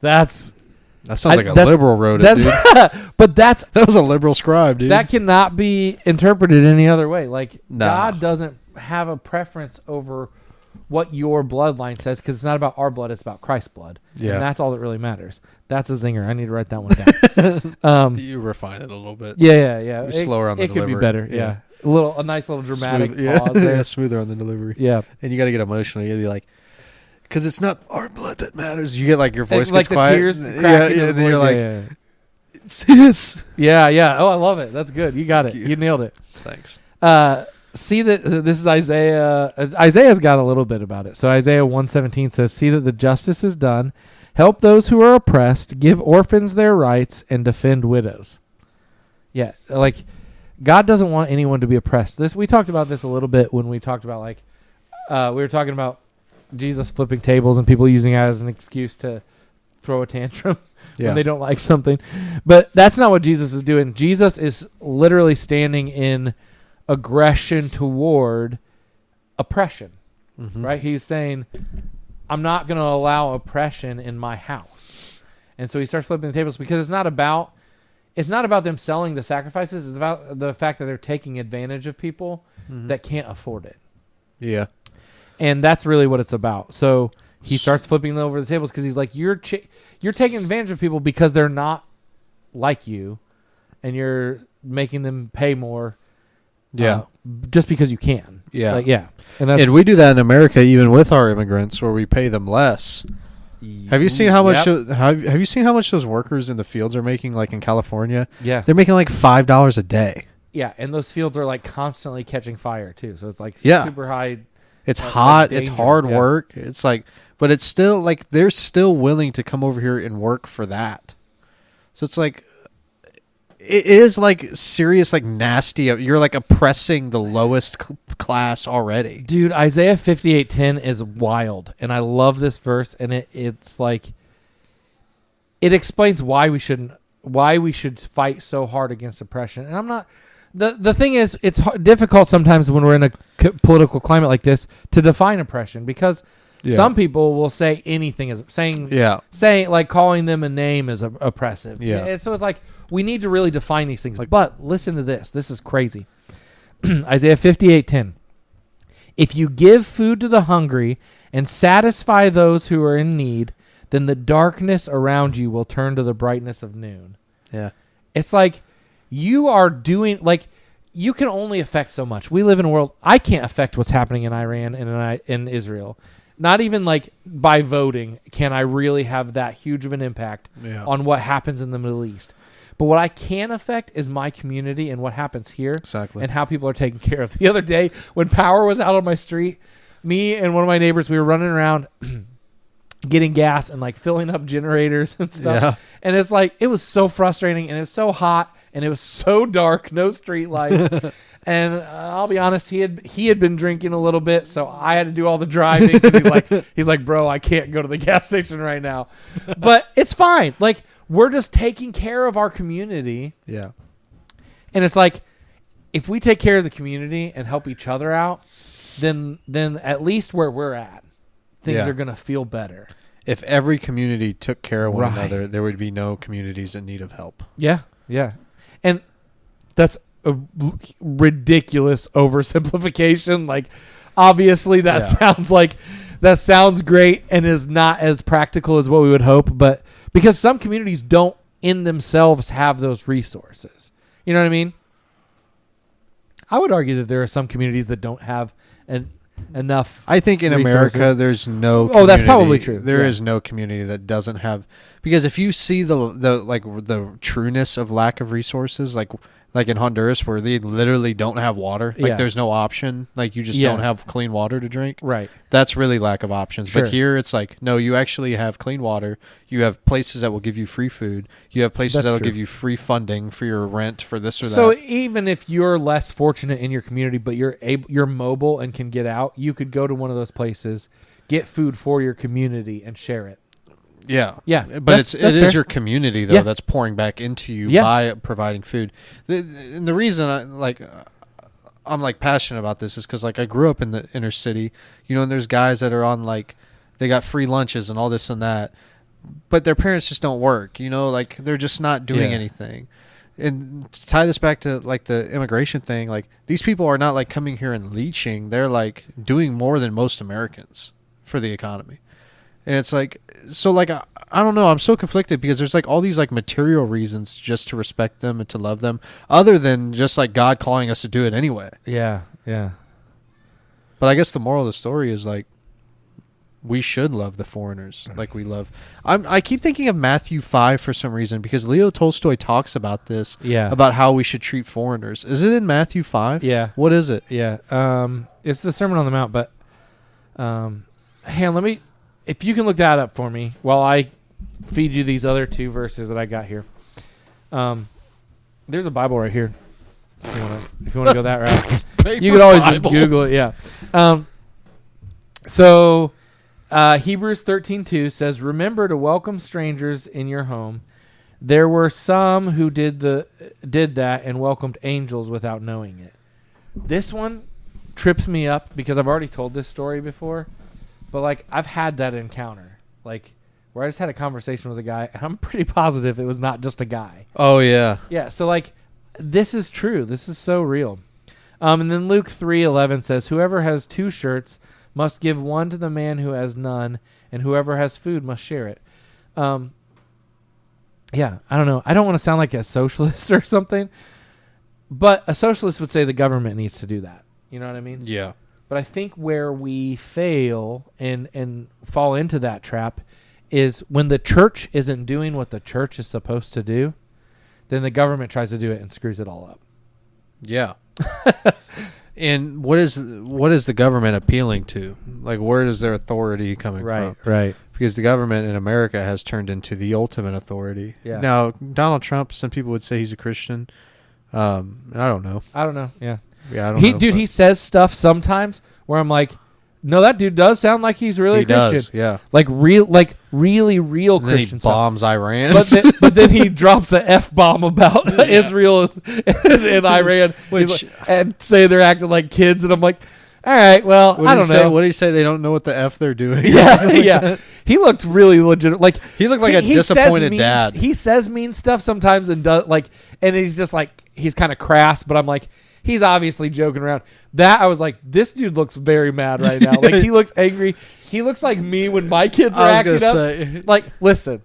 [SPEAKER 1] That
[SPEAKER 2] sounds like a liberal wrote it, dude.
[SPEAKER 1] But that
[SPEAKER 2] was a liberal scribe, dude.
[SPEAKER 1] That cannot be interpreted any other way. Like,
[SPEAKER 2] nah.
[SPEAKER 1] God doesn't have a preference over what your bloodline says, because it's not about our blood, it's about Christ's blood.
[SPEAKER 2] Yeah.
[SPEAKER 1] And that's all that really matters. That's a zinger. I need to write that one down.
[SPEAKER 2] You refine it a little bit.
[SPEAKER 1] Yeah.
[SPEAKER 2] You're slower on the delivery.
[SPEAKER 1] It could be better, yeah. A nice little dramatic
[SPEAKER 2] Smooth,
[SPEAKER 1] pause there.
[SPEAKER 2] Yeah, smoother on the delivery.
[SPEAKER 1] Yeah.
[SPEAKER 2] And you got to get emotional. You got to be like, because it's not our blood that matters. You get like your voice
[SPEAKER 1] like
[SPEAKER 2] gets quiet.
[SPEAKER 1] Tears
[SPEAKER 2] and then you're like, it's his.
[SPEAKER 1] Yeah. Oh, I love it. That's good. You got it. You nailed it.
[SPEAKER 2] Thanks.
[SPEAKER 1] See that this is Isaiah. Isaiah's got a little bit about it. So Isaiah 1:17 says, "See that the justice is done, help those who are oppressed, give orphans their rights, and defend widows." Yeah, like God doesn't want anyone to be oppressed. We talked about this a little bit when we talked about we were talking about Jesus flipping tables and people using it as an excuse to throw a tantrum when they don't like something. But that's not what Jesus is doing. Jesus is literally standing in aggression toward oppression, right? He's saying, I'm not going to allow oppression in my house. And so he starts flipping the tables, because it's not about them selling the sacrifices. It's about the fact that they're taking advantage of people that can't afford it.
[SPEAKER 2] Yeah.
[SPEAKER 1] And that's really what it's about. So he starts flipping over the tables, because he's like, you're taking advantage of people because they're not like you, and you're making them pay more.
[SPEAKER 2] Yeah.
[SPEAKER 1] Just because you can.
[SPEAKER 2] Yeah.
[SPEAKER 1] And
[SPEAKER 2] we do that in America, even with our immigrants, where we pay them less. Have you seen how much? Have you seen how much those workers in the fields are making? Like in California,
[SPEAKER 1] Yeah.
[SPEAKER 2] they're making like $5 a day.
[SPEAKER 1] Yeah, and those fields are like constantly catching fire too. So it's like
[SPEAKER 2] Yeah.
[SPEAKER 1] super high.
[SPEAKER 2] It's hot. It's
[SPEAKER 1] danger.
[SPEAKER 2] hard
[SPEAKER 1] Yeah.
[SPEAKER 2] work. It's like, but it's still like they're still willing to come over here and work for that. So it's like, it is like serious, like nasty. You're like oppressing the lowest class already.
[SPEAKER 1] Dude, Isaiah 58:10 is wild, and I love this verse, and it's like it explains why we should fight so hard against oppression. And I'm not the thing is, it's difficult sometimes when we're in a political climate like this to define oppression, because some people will say anything is saying like calling them a name is oppressive.
[SPEAKER 2] Yeah.
[SPEAKER 1] And so it's like we need to really define these things. But listen to this. This is crazy. Isaiah 58:10. If you give food to the hungry and satisfy those who are in need, then the darkness around you will turn to the brightness of noon.
[SPEAKER 2] Yeah.
[SPEAKER 1] It's like you are doing, like, you can only affect so much. We live in a world, I can't affect what's happening in Iran and in Israel. Not even like by voting can I really have that huge of an impact on what happens in the Middle East. But what I can affect is my community and what happens here.
[SPEAKER 2] Exactly.
[SPEAKER 1] And how people are taken care of. The other day when power was out on my street, me and one of my neighbors, we were running around getting gas and like filling up generators and stuff.
[SPEAKER 2] Yeah.
[SPEAKER 1] And it's like, it was so frustrating, and it's so hot, and it was so dark, no street lights. And I'll be honest, he had been drinking a little bit, so I had to do all the driving, because he's like, bro, I can't go to the gas station right now. But it's fine. Like, we're just taking care of our community.
[SPEAKER 2] Yeah.
[SPEAKER 1] And it's like, if we take care of the community and help each other out, then at least where we're at, things are going to feel better.
[SPEAKER 2] If every community took care of one another, there would be no communities in need of help. Yeah.
[SPEAKER 1] Yeah. And that's a ridiculous oversimplification. Like, obviously that sounds great and is not as practical as what we would hope, but because some communities don't in themselves have those resources. You know what I mean? I would argue that there are some communities that don't have enough.
[SPEAKER 2] I think in
[SPEAKER 1] resources.
[SPEAKER 2] America, there's no.
[SPEAKER 1] Oh, that's
[SPEAKER 2] community-
[SPEAKER 1] probably true.
[SPEAKER 2] There
[SPEAKER 1] Yeah.
[SPEAKER 2] is no community that doesn't have, because if you see the trueness of lack of resources, like in Honduras where they literally don't have water, like
[SPEAKER 1] Yeah.
[SPEAKER 2] there's no option, like you just
[SPEAKER 1] Yeah.
[SPEAKER 2] don't have clean water to drink.
[SPEAKER 1] Right.
[SPEAKER 2] That's really lack of options.
[SPEAKER 1] Sure.
[SPEAKER 2] But here it's like, no, you actually have clean water. You have places that will give you free food. You have places
[SPEAKER 1] That's
[SPEAKER 2] that will
[SPEAKER 1] true.
[SPEAKER 2] give you free funding for your rent for this or
[SPEAKER 1] So
[SPEAKER 2] that.
[SPEAKER 1] even if you're less fortunate in your community, but you're mobile and can get out, you could go to one of those places, get food for your community, and share it.
[SPEAKER 2] Yeah.
[SPEAKER 1] Yeah,
[SPEAKER 2] But
[SPEAKER 1] that's
[SPEAKER 2] it is
[SPEAKER 1] fair.
[SPEAKER 2] your community though
[SPEAKER 1] Yeah.
[SPEAKER 2] that's pouring back into you
[SPEAKER 1] Yeah.
[SPEAKER 2] by providing food. And the reason I'm like passionate about this is because like I grew up in the inner city, and there's guys that are on like they got free lunches and all this and that, but their parents just don't work. Like they're just not doing
[SPEAKER 1] Yeah.
[SPEAKER 2] anything. And to tie this back to like the immigration thing, like these people are not like coming here and leeching. They're like doing more than most Americans for the economy. And it's like, so like, I don't know. I'm so conflicted because there's like all these like material reasons just to respect them and to love them other than just like God calling us to do it anyway.
[SPEAKER 1] Yeah, yeah.
[SPEAKER 2] But I guess the moral of the story is like, we should love the foreigners like we love. I keep thinking of Matthew 5 for some reason because Leo Tolstoy talks about this,
[SPEAKER 1] Yeah.
[SPEAKER 2] about how we should treat foreigners. Is it in Matthew 5?
[SPEAKER 1] Yeah.
[SPEAKER 2] What is it?
[SPEAKER 1] Yeah. It's the Sermon on the Mount, but hey, let me, if you can look that up for me while I feed you these other two verses that I got here. There's a Bible right here. If you want to go that route, you could always just Google it. Yeah. So Hebrews 13:2 says, "Remember to welcome strangers in your home. There were some who did that and welcomed angels without knowing it." This one trips me up because I've already told this story before, but like I've had that encounter, like where I just had a conversation with a guy, and I'm pretty positive it was not just a guy.
[SPEAKER 2] Oh, yeah.
[SPEAKER 1] Yeah, so like this is true. This is so real. And then Luke 3:11 says, "Whoever has 2 shirts must give one to the man who has none, and whoever has food must share it." Yeah, I don't know. I don't want to sound like a socialist or something, but a socialist would say the government needs to do that. You know what I mean?
[SPEAKER 2] Yeah.
[SPEAKER 1] But I think where we fail and fall into that trap is when the church isn't doing what the church is supposed to do, then the government tries to do it and screws it all up.
[SPEAKER 2] Yeah. And what is the government appealing to? Like, where is their authority coming from?
[SPEAKER 1] Right.
[SPEAKER 2] Because the government in America has turned into the ultimate authority.
[SPEAKER 1] Yeah.
[SPEAKER 2] Now, Donald Trump, some people would say he's a Christian. And I don't know.
[SPEAKER 1] I don't know. Yeah.
[SPEAKER 2] Yeah, I don't know.
[SPEAKER 1] He says stuff sometimes where I'm like, no, that dude does sound like he's really
[SPEAKER 2] He
[SPEAKER 1] Christian.
[SPEAKER 2] does, yeah.
[SPEAKER 1] Like really real
[SPEAKER 2] And then
[SPEAKER 1] Christian
[SPEAKER 2] he
[SPEAKER 1] stuff.
[SPEAKER 2] bombs Iran.
[SPEAKER 1] But then he drops a F-bomb about Israel and Iran, and say they're acting like kids, and I'm like, all right, well, I don't know.
[SPEAKER 2] What did he say? They don't know what the F they're doing.
[SPEAKER 1] Yeah. He looked really legit. Like
[SPEAKER 2] He looked like a
[SPEAKER 1] he
[SPEAKER 2] disappointed
[SPEAKER 1] says mean,
[SPEAKER 2] dad.
[SPEAKER 1] He says mean stuff sometimes and does like, and he's just like, he's kind of crass, but I'm like, he's obviously joking around. That I was like, this dude looks very mad right now. Like he looks angry. He looks like me when my kids are acting up. Like, listen.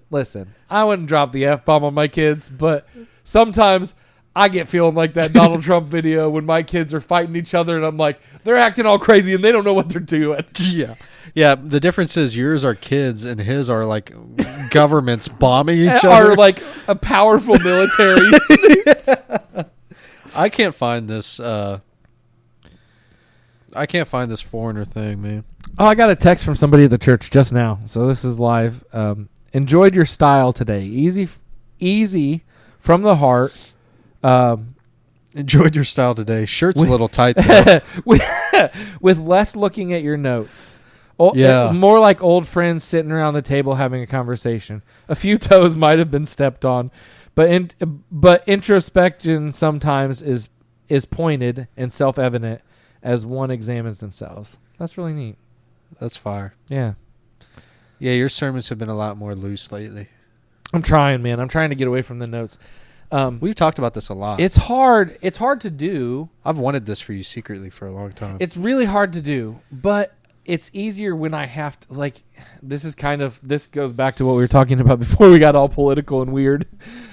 [SPEAKER 1] I wouldn't drop the F-bomb on my kids, but sometimes I get feeling like that Donald Trump video when my kids are fighting each other, and I'm like, they're acting all crazy and they don't know what they're doing.
[SPEAKER 2] Yeah. Yeah, the difference is yours are kids and his are like governments bombing each other.
[SPEAKER 1] Are like a powerful military.
[SPEAKER 2] I can't find this foreigner thing, man.
[SPEAKER 1] Oh, I got a text from somebody at the church just now, so this is live. Enjoyed your style today. Easy from the heart.
[SPEAKER 2] Enjoyed your style today. Shirt's a little tight though.
[SPEAKER 1] with less looking at your notes.
[SPEAKER 2] Yeah.
[SPEAKER 1] More like old friends sitting around the table having a conversation. A few toes might have been stepped on, but introspection sometimes is pointed and self-evident as one examines themselves. That's really neat.
[SPEAKER 2] That's fire.
[SPEAKER 1] Yeah.
[SPEAKER 2] Yeah, your sermons have been a lot more loose lately.
[SPEAKER 1] I'm trying, man. I'm trying to get away from the notes.
[SPEAKER 2] We've talked about this a lot.
[SPEAKER 1] It's hard. It's hard to do.
[SPEAKER 2] I've wanted this for you secretly for a long time.
[SPEAKER 1] It's really hard to do, but it's easier when I have to, like, this goes back to what we were talking about before we got all political and weird.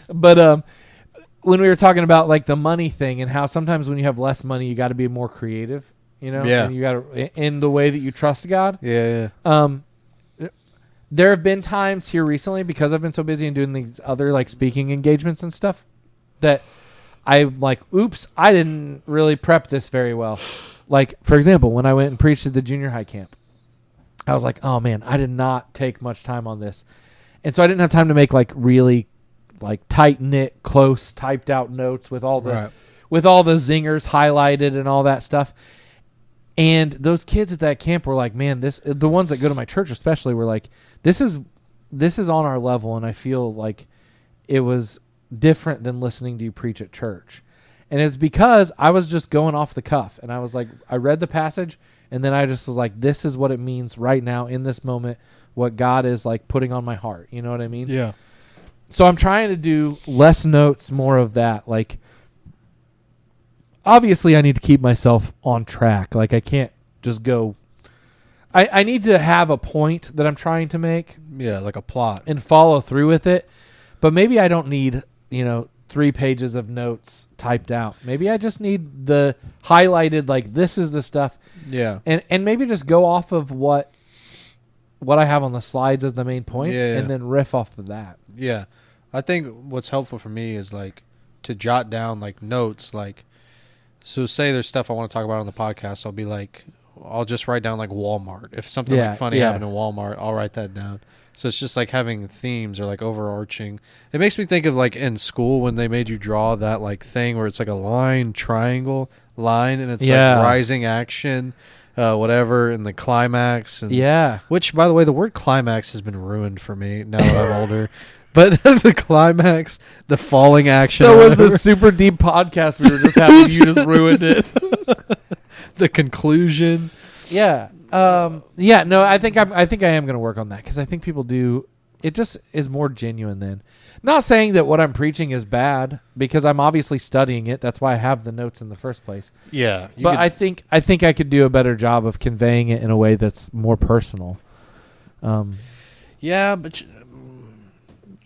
[SPEAKER 1] But when we were talking about like the money thing and how sometimes when you have less money, you got to be more creative. you know?
[SPEAKER 2] Yeah.
[SPEAKER 1] And you got to, in the way that you trust God.
[SPEAKER 2] Yeah.
[SPEAKER 1] There have been times here recently, because I've been so busy and doing these other like speaking engagements and stuff, that I'm like, oops, I didn't really prep this very well. Like, for example, when I went and preached at the junior high camp, I was like, oh man, I did not take much time on this. And so I didn't have time to make like really like tight knit, close, typed out notes with all the zingers highlighted and all that stuff. And those kids at that camp were like, man, the ones that go to my church especially were like, this is on our level, and I feel like it was different than listening to you preach at church. And it's because I was just going off the cuff, and I was like, I read the passage, and then I just was like, this is what it means right now in this moment, what God is like putting on my heart. You know what I mean?
[SPEAKER 2] Yeah.
[SPEAKER 1] So I'm trying to do less notes, more of that. Like, obviously I need to keep myself on track. Like, I can't just go. I need to have a point that I'm trying to make.
[SPEAKER 2] Yeah, like a plot.
[SPEAKER 1] And follow through with it. But maybe I don't need, 3 pages of notes typed out. Maybe I just need the highlighted, like, this is the stuff.
[SPEAKER 2] Yeah.
[SPEAKER 1] And maybe just go off of what I have on the slides as the main points, and then riff off of that.
[SPEAKER 2] Yeah. I think what's helpful for me is, like, to jot down, like, notes. Like, so say there's stuff I want to talk about on the podcast, I'll be like, I'll just write down, like, Walmart. If something like funny happened in Walmart, I'll write that down. So it's just like having themes or like overarching. It makes me think of like in school when they made you draw that like thing where it's like a line, triangle line, and it's like rising action, whatever, and the climax. And which, by the way, the word climax has been ruined for me now that I'm older. But the climax, the falling action.
[SPEAKER 1] So was the super deep podcast we were just having. You just ruined it.
[SPEAKER 2] The conclusion.
[SPEAKER 1] Yeah. No, I think I am going to work on that, because I think people do. It just is more genuine then. Not saying that what I'm preaching is bad, because I'm obviously studying it. That's why I have the notes in the first place.
[SPEAKER 2] Yeah.
[SPEAKER 1] But I think I could do a better job of conveying it in a way that's more personal.
[SPEAKER 2] Yeah, but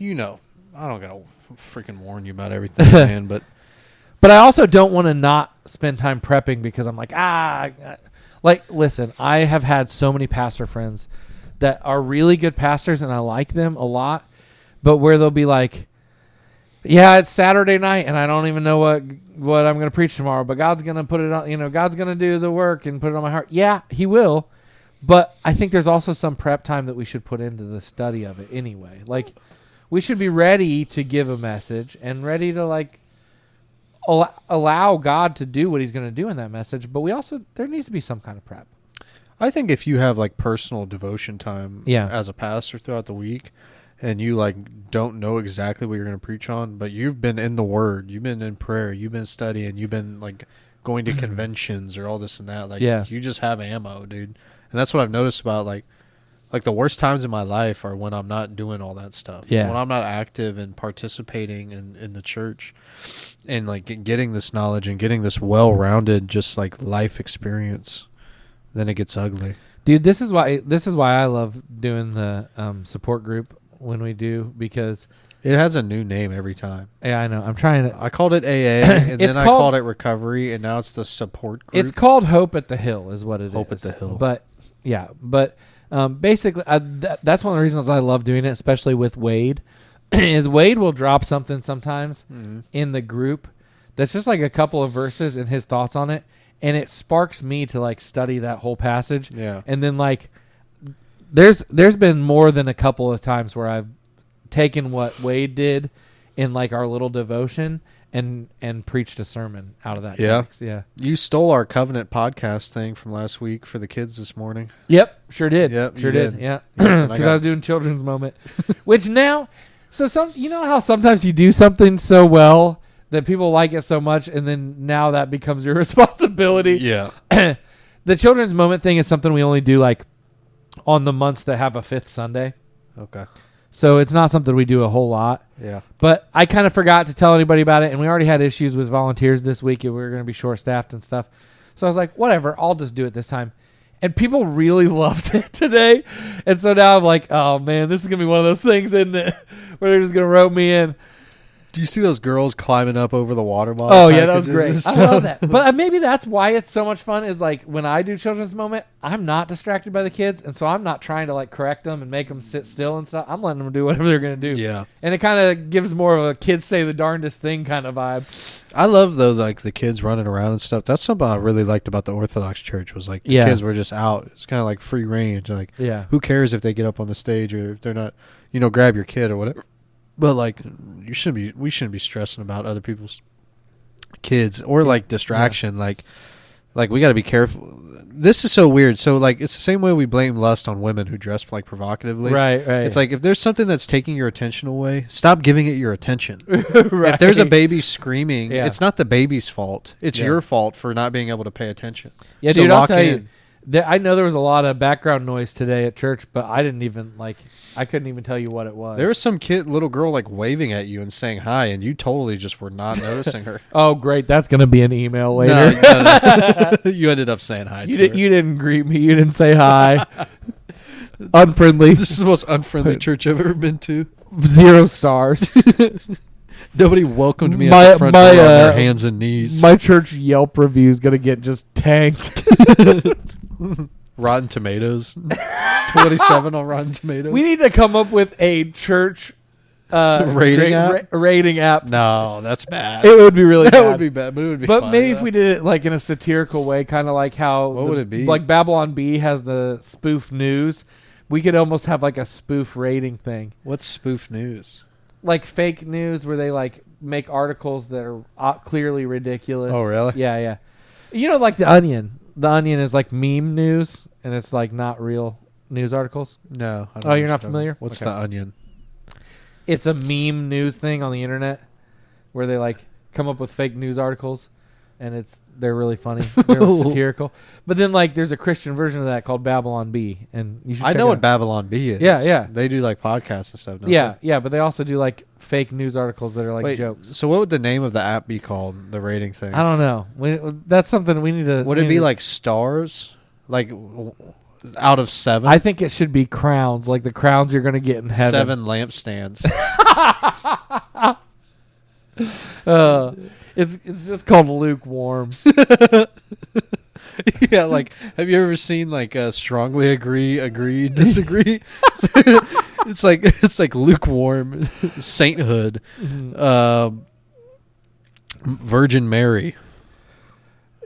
[SPEAKER 2] I don't gotta freaking warn you about everything, man.
[SPEAKER 1] But I also don't want to not spend time prepping, because I'm like, like, listen, I have had so many pastor friends that are really good pastors, and I like them a lot, but where they'll be like, yeah, it's Saturday night, and I don't even know what I'm going to preach tomorrow, but God's going to put it on, God's going to do the work and put it on my heart. Yeah, he will. But I think there's also some prep time that we should put into the study of it anyway. Like, we should be ready to give a message and ready to, like, allow God to do what he's going to do in that message, but there needs to be some kind of prep.
[SPEAKER 2] I think if you have like personal devotion time as a pastor throughout the week, and you like don't know exactly what you're going to preach on, but you've been in the Word, you've been in prayer, you've been studying, you've been like going to conventions or all this and that, like you just have ammo, dude. And that's what I've noticed about like the worst times in my life are when I'm not doing all that stuff. Yeah. When I'm not active and participating in the church and like getting this knowledge and getting this well-rounded just like life experience, then it gets ugly.
[SPEAKER 1] Dude, this is why I love doing the support group when we do, because
[SPEAKER 2] it has a new name every time.
[SPEAKER 1] Yeah, I know. I'm trying to.
[SPEAKER 2] I called it AA, and then I called it recovery, and now it's the support group.
[SPEAKER 1] It's called Hope at the Hill, is what it is.
[SPEAKER 2] Hope at the Hill.
[SPEAKER 1] But basically, that's one of the reasons I love doing it, especially with Wade, is Wade will drop something sometimes in the group that's just like a couple of verses and his thoughts on it, and it sparks me to like study that whole passage.
[SPEAKER 2] Yeah.
[SPEAKER 1] And then like there's been more than a couple of times where I've taken what Wade did in like our little devotion and preached a sermon out of that text. Yeah.
[SPEAKER 2] You stole our covenant podcast thing from last week for the kids this morning.
[SPEAKER 1] Yep, sure did.
[SPEAKER 2] Yep,
[SPEAKER 1] sure did. Yeah. Because I was doing children's moment, which now, so how sometimes you do something so well that people like it so much, and then now that becomes your responsibility.
[SPEAKER 2] Yeah.
[SPEAKER 1] The children's moment thing is something we only do like on the months that have a fifth Sunday.
[SPEAKER 2] Okay.
[SPEAKER 1] So it's not something we do a whole lot.
[SPEAKER 2] Yeah.
[SPEAKER 1] But I kind of forgot to tell anybody about it, and we already had issues with volunteers this week, and we were going to be short-staffed and stuff. So I was like, whatever, I'll just do it this time. And people really loved it today. And so now I'm like, oh, man, this is going to be one of those things, isn't it, where they're just going to rope me in.
[SPEAKER 2] Do you see those girls climbing up over the water bottle?
[SPEAKER 1] Oh yeah, that was great.
[SPEAKER 2] packages?
[SPEAKER 1] I love that. But maybe that's why it's so much fun. Is like when I do children's moment, I'm not distracted by the kids, and so I'm not trying to like correct them and make them sit still and stuff. I'm letting them do whatever they're gonna do.
[SPEAKER 2] Yeah.
[SPEAKER 1] And it kind of gives more of a kids say the darndest thing kind of vibe.
[SPEAKER 2] I love though, like the kids running around and stuff. That's something I really liked about the Orthodox Church was like the
[SPEAKER 1] Yeah.
[SPEAKER 2] kids were just out. It's kind of like free range. Like
[SPEAKER 1] Yeah.
[SPEAKER 2] who cares if they get up on the stage or if they're not, grab your kid or whatever. But like we shouldn't be stressing about other people's kids or like distraction. Like we got to be careful. This is so weird. So like it's the same way we blame lust on women who dress like provocatively.
[SPEAKER 1] Right.
[SPEAKER 2] It's like if there's something that's taking your attention away, stop giving it your attention.
[SPEAKER 1] right.
[SPEAKER 2] If there's a baby screaming,
[SPEAKER 1] Yeah.
[SPEAKER 2] it's not the baby's fault. It's
[SPEAKER 1] Yeah.
[SPEAKER 2] your fault for not being able to pay attention.
[SPEAKER 1] Yeah,
[SPEAKER 2] So
[SPEAKER 1] dude, I'll
[SPEAKER 2] lock
[SPEAKER 1] tell
[SPEAKER 2] in.
[SPEAKER 1] you. I know there was a lot of background noise today at church, but I didn't even I couldn't even tell you what it was.
[SPEAKER 2] There was some little girl like waving at you and saying hi, and you totally just were not noticing her.
[SPEAKER 1] Oh, great! That's gonna be an email later.
[SPEAKER 2] No. You ended up saying hi to her.
[SPEAKER 1] You didn't greet me. You didn't say hi. Unfriendly.
[SPEAKER 2] This is the most unfriendly church I've ever been to.
[SPEAKER 1] 0 stars.
[SPEAKER 2] Nobody welcomed me
[SPEAKER 1] My-
[SPEAKER 2] at the front
[SPEAKER 1] my,
[SPEAKER 2] door on their
[SPEAKER 1] uh,
[SPEAKER 2] hands and knees.
[SPEAKER 1] My church Yelp review is gonna get just tanked.
[SPEAKER 2] Rotten Tomatoes. 27 on Rotten Tomatoes.
[SPEAKER 1] We need to come up with a church
[SPEAKER 2] Rating app?
[SPEAKER 1] rating app.
[SPEAKER 2] No, that's bad.
[SPEAKER 1] It would be really
[SPEAKER 2] that
[SPEAKER 1] bad.
[SPEAKER 2] would be bad, but it would be
[SPEAKER 1] But
[SPEAKER 2] fun,
[SPEAKER 1] maybe if
[SPEAKER 2] though.
[SPEAKER 1] we did it like in a satirical way, kind of like how
[SPEAKER 2] What would it be?
[SPEAKER 1] Like Babylon Bee has the spoof news. We could almost have like a spoof rating thing,
[SPEAKER 2] What's spoof news?
[SPEAKER 1] like fake news where they like make articles that are clearly ridiculous.
[SPEAKER 2] Oh, really?
[SPEAKER 1] Yeah. You know, like the Onion. The Onion is like meme news, and it's like not real news articles.
[SPEAKER 2] No. I don't
[SPEAKER 1] Oh,
[SPEAKER 2] know
[SPEAKER 1] you're
[SPEAKER 2] what
[SPEAKER 1] not
[SPEAKER 2] talking
[SPEAKER 1] familiar?
[SPEAKER 2] about. What's
[SPEAKER 1] Okay.
[SPEAKER 2] the Onion?
[SPEAKER 1] It's a meme news thing on the internet where they like come up with fake news articles, and they're really funny. They're satirical. But then like there's a Christian version of that called Babylon Bee, and you should.
[SPEAKER 2] I
[SPEAKER 1] check
[SPEAKER 2] know
[SPEAKER 1] it
[SPEAKER 2] what
[SPEAKER 1] out.
[SPEAKER 2] Babylon Bee is.
[SPEAKER 1] Yeah.
[SPEAKER 2] They do like podcasts and stuff. Don't
[SPEAKER 1] Yeah, but they also do like fake news articles that are like
[SPEAKER 2] Wait,
[SPEAKER 1] jokes.
[SPEAKER 2] So what would the name of the app be called? The rating thing.
[SPEAKER 1] I don't know. That's something we need to.
[SPEAKER 2] Would it be like stars? Like out of 7?
[SPEAKER 1] I think it should be crowns, like the crowns you're gonna get in heaven.
[SPEAKER 2] 7 lampstands.
[SPEAKER 1] It's just called lukewarm.
[SPEAKER 2] Yeah, like have you ever seen like strongly agree, disagree? It's like lukewarm, sainthood, Virgin Mary.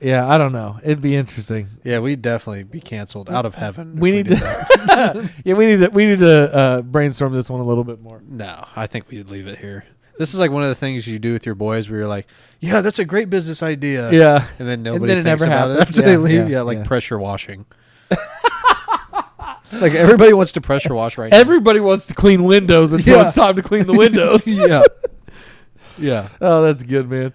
[SPEAKER 1] Yeah, I don't know. It'd be interesting.
[SPEAKER 2] Yeah, we'd definitely be canceled out of heaven.
[SPEAKER 1] We need
[SPEAKER 2] did
[SPEAKER 1] to.
[SPEAKER 2] that.
[SPEAKER 1] Yeah, we need to brainstorm this one a little bit more.
[SPEAKER 2] No, I think we'd leave it here. This is like one of the things you do with your boys where you're like, yeah, that's a great business idea.
[SPEAKER 1] Yeah,
[SPEAKER 2] And then nobody
[SPEAKER 1] then it
[SPEAKER 2] thinks
[SPEAKER 1] never
[SPEAKER 2] about it
[SPEAKER 1] happens.
[SPEAKER 2] after they
[SPEAKER 1] Yeah,
[SPEAKER 2] leave.
[SPEAKER 1] yeah,
[SPEAKER 2] Yeah, like
[SPEAKER 1] yeah.
[SPEAKER 2] pressure washing. Like everybody wants to pressure wash right
[SPEAKER 1] everybody wants to clean windows until
[SPEAKER 2] Yeah.
[SPEAKER 1] it's time to clean the windows.
[SPEAKER 2] now. Yeah.
[SPEAKER 1] Oh, that's good, man.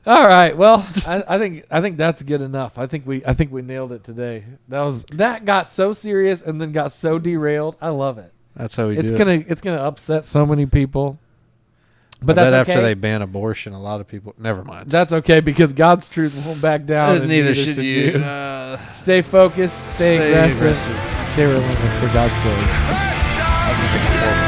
[SPEAKER 1] All right. Well, I think that's good enough. I think we nailed it today. That got so serious and then got so derailed. I love it.
[SPEAKER 2] That's how we
[SPEAKER 1] It's
[SPEAKER 2] do it.
[SPEAKER 1] gonna upset so many people. But
[SPEAKER 2] I bet
[SPEAKER 1] that's okay.
[SPEAKER 2] after they ban abortion, a lot of people. Never mind.
[SPEAKER 1] That's okay because God's truth won't back down. and
[SPEAKER 2] Neither should you.
[SPEAKER 1] Stay focused. Stay aggressive. Stay relentless for God's glory.
[SPEAKER 2] I was gonna take a horrible